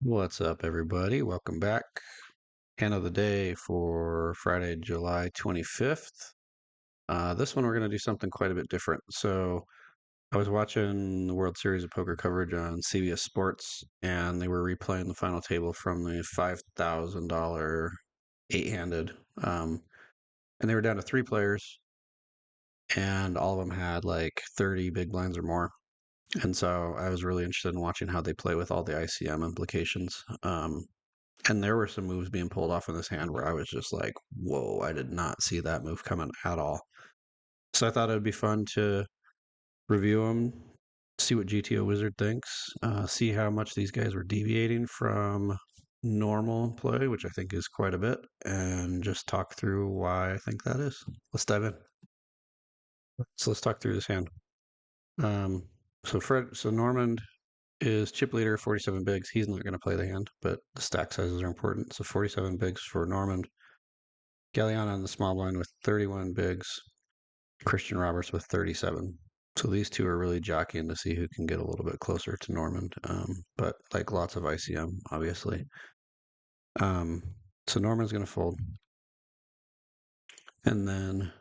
What's up, everybody? Welcome back. Hand of the day for Friday, July 25th. This one, we're going to do something quite a bit different. So, I was watching the World Series of Poker coverage on CBS Sports, and they were replaying the final table from the $5,000 eight-handed. And they were down to three players, and all of them had like 30 big blinds or more. And so I was really interested in watching how they play with all the ICM implications. And there were some moves being pulled off in this hand where I was just like, whoa, I did not see that move coming at all. So I thought it would be fun to review them, see what GTO Wizard thinks, see how much these guys were deviating from normal play, which I think is quite a bit, and just talk through why I think that is. Let's dive in. So let's talk through this hand. Um, so Normand is chip leader, 47 bigs. He's not going to play the hand, but the stack sizes are important. So 47 bigs for Normand. Galliano in the small blind with 31 bigs, Christian Roberts with 37. So these two are really jockeying to see who can get a little bit closer to Normand, but like lots of ICM, obviously. Um, so Normand's going to fold. And then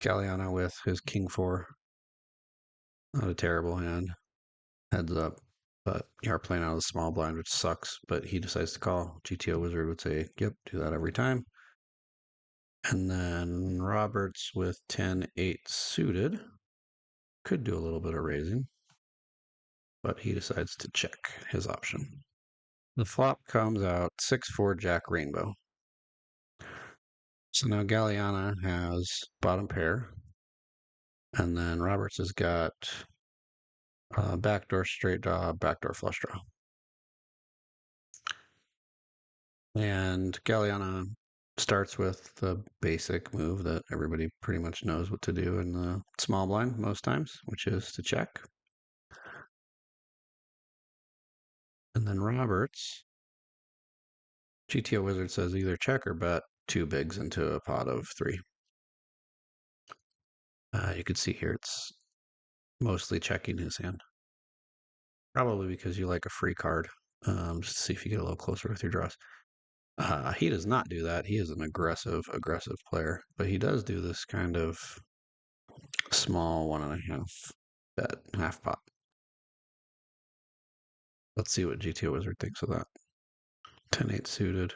Galliano with his king four. Not a terrible hand. Heads up. But you are playing out of the small blind, which sucks. But he decides to call. GTO Wizard would say, yep, do that every time. And then Roberts with 10-8 suited. Could do a little bit of raising, but he decides to check his option. The flop comes out 6-4 Jack Rainbow. So now Galliana has bottom pair, and then Roberts has got backdoor straight draw, backdoor flush draw. And Galliana starts with the basic move that everybody pretty much knows what to do in the small blind most times, which is to check. And then Roberts, GTO Wizard says either check or bet two bigs into a pot of three. You can see here it's mostly checking his hand. Probably because you like a free card. Just to see if you get a little closer with your draws. He does not do that. He is an aggressive player, but he does do this kind of small 1.5 bet, half pot. Let's see what GTO Wizard thinks of that. 10-8 suited.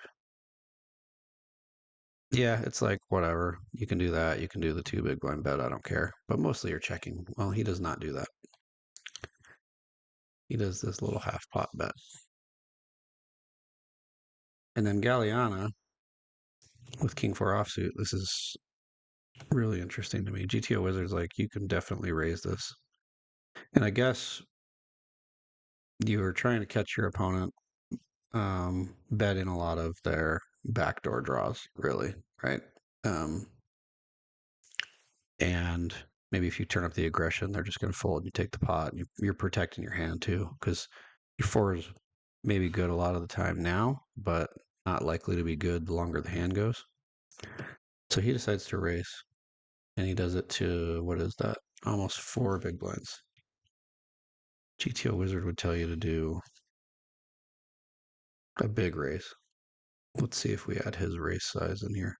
Yeah, it's like whatever. You can do that. You can do the two big blind bet. I don't care. But mostly you're checking. Well, he does not do that. He does this little half pot bet. And then Galliana with King 4 offsuit. This is really interesting to me. GTO Wizard's like, you can definitely raise this. And I guess you were trying to catch your opponent betting a lot of their backdoor draws, really, right? Um, and maybe if you turn up the aggression, they're just going to fold and you take the pot. You're protecting your hand too, because your four is maybe good a lot of the time now, but not likely to be good the longer the hand goes. So he decides to raise, and he does it to what is that? Almost four big blinds. GTO Wizard would tell you to do a big raise. Let's see if we add his raise size in here.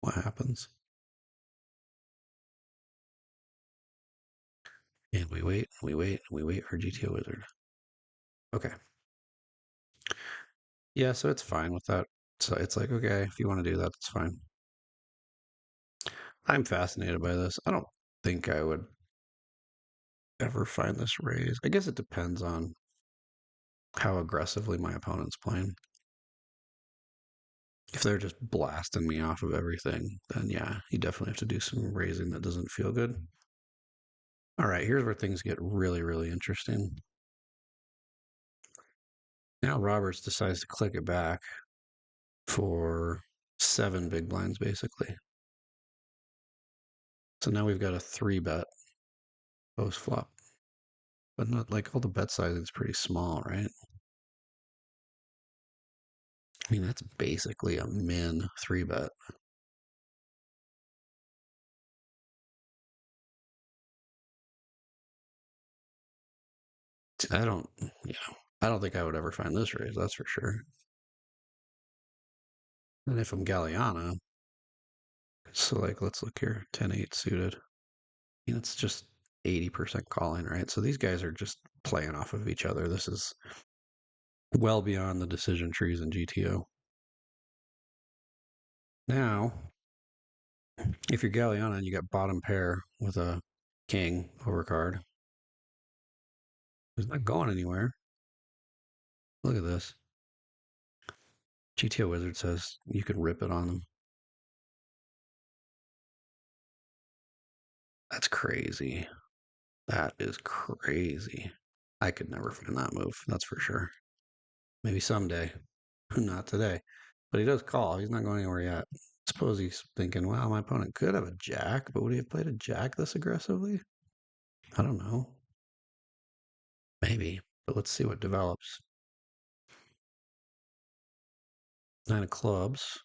What happens? And we wait, we wait, we wait for GTO Wizard. Okay. Yeah, so it's fine with that. So it's like, okay, if you want to do that, it's fine. I'm fascinated by this. I don't think I would ever find this raise. I guess it depends on how aggressively my opponent's playing. If they're just blasting me off of everything, then yeah, you definitely have to do some raising that doesn't feel good. All right, here's where things get really, really interesting. Now Roberts decides to click it back for 7 big blinds, basically. So now we've got a 3-bet post flop. But not like all the bet sizing is pretty small, right? I mean, that's basically a min 3-bet. I don't, I don't think I would ever find this raise, that's for sure. And if I'm Galliana, so like, let's look here, 10-8 suited. It's just 80% calling, right? So these guys are just playing off of each other. This is well beyond the decision trees in GTO. Now, if you're Galliana and you got bottom pair with a king overcard, it's not going anywhere. Look at this. GTO Wizard says you can rip it on them. That's crazy. That is crazy. I could never find that move, that's for sure. Maybe someday. Not today. But he does call. He's not going anywhere yet. Suppose he's thinking, well, my opponent could have a jack, but would he have played a jack this aggressively? I don't know. Maybe. But let's see what develops. 9 of clubs.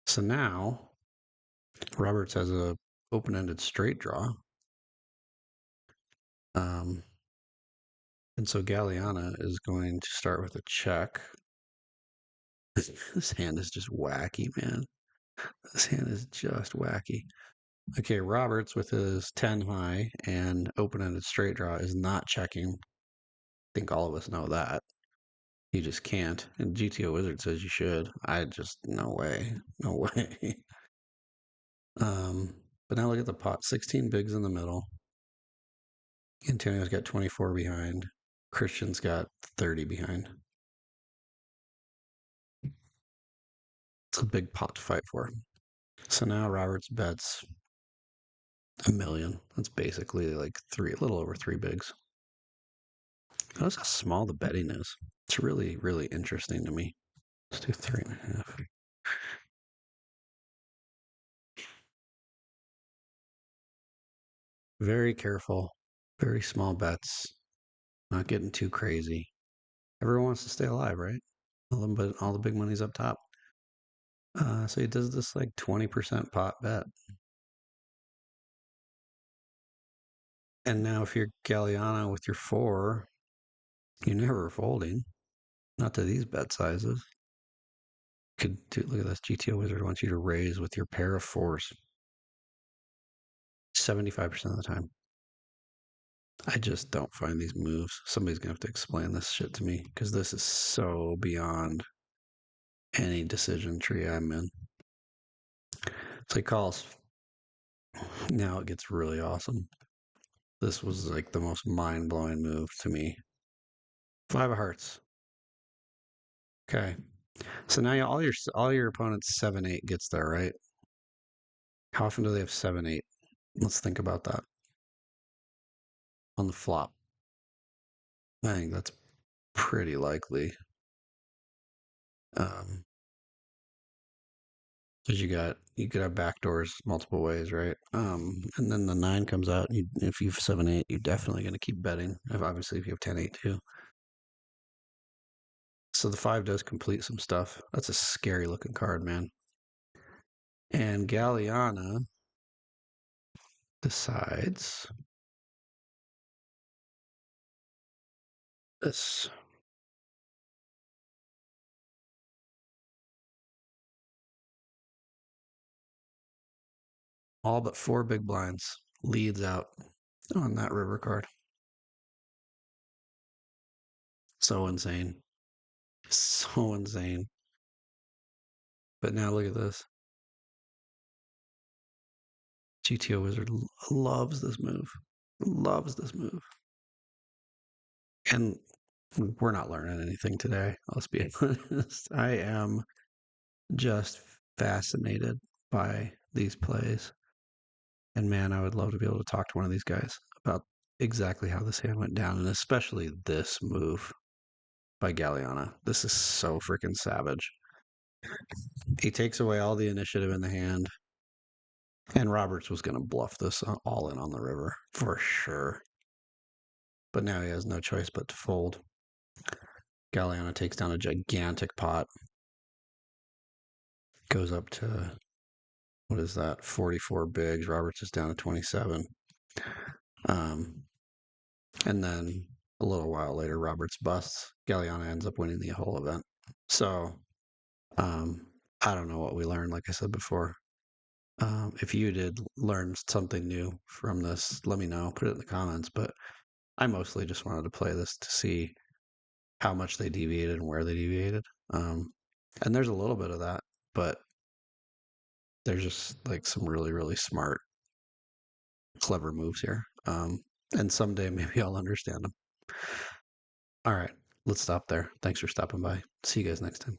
So now Roberts has a open-ended straight draw. And so Galliana is going to start with a check. This hand is just wacky, man. This hand is just wacky. Okay, Roberts with his 10 high and open-ended straight draw is not checking. I think all of us know that. You just can't. And GTO Wizard says you should. I just, no way. No way. But now look at the pot. 16 bigs in the middle. Antonio's got 24 behind. Christian's got 30 behind. It's a big pot to fight for. So now Roberts bets $1 million. That's basically like a little over 3 bigs. Notice how small the betting is. It's really, really interesting to me. Let's do 3.5. Very careful. Very small bets. Not getting too crazy. Everyone wants to stay alive, right? But all the big money's up top. So he does this like 20% pot bet. And now if you're Galliano with your 4, you're never folding. Not to these bet sizes. Look at this. GTO Wizard wants you to raise with your pair of 4s. 75% of the time. I just don't find these moves. Somebody's going to have to explain this shit to me because this is so beyond any decision tree I'm in. So he calls. Now it gets really awesome. This was like the most mind-blowing move to me. 5 of hearts. Okay. So now all your opponents 7-8 gets there, right? How often do they have 7-8? Let's think about that. On the flop. I think that's pretty likely. Because you could have backdoors multiple ways, right? And then the 9 comes out. If you have 7-8, you're definitely going to keep betting. Obviously, if you have 10-8 too. So the 5 does complete some stuff. That's a scary looking card, man. And Galliana decides this. All but 4 big blinds leads out on that river card. So insane. So insane. But now look at this. GTO Wizard loves this move. Loves this move. And we're not learning anything today. Let's be honest. I am just fascinated by these plays. And man, I would love to be able to talk to one of these guys about exactly how this hand went down, and especially this move by Galliana. This is so freaking savage. He takes away all the initiative in the hand, and Roberts was going to bluff this all in on the river for sure. But now he has no choice but to fold. Galliana takes down a gigantic pot. Goes up to, what is that, 44 bigs. Roberts is down to 27. And then a little while later, Roberts busts. Galliana ends up winning the whole event. So um, I don't know what we learned. Like I said before, if you did learn something new from this, let me know. Put it in the comments. But I mostly just wanted to play this to see how much they deviated and where they deviated. And there's a little bit of that, but there's just like some really, really smart, clever moves here. And someday maybe I'll understand them. All right, let's stop there. Thanks for stopping by. See you guys next time.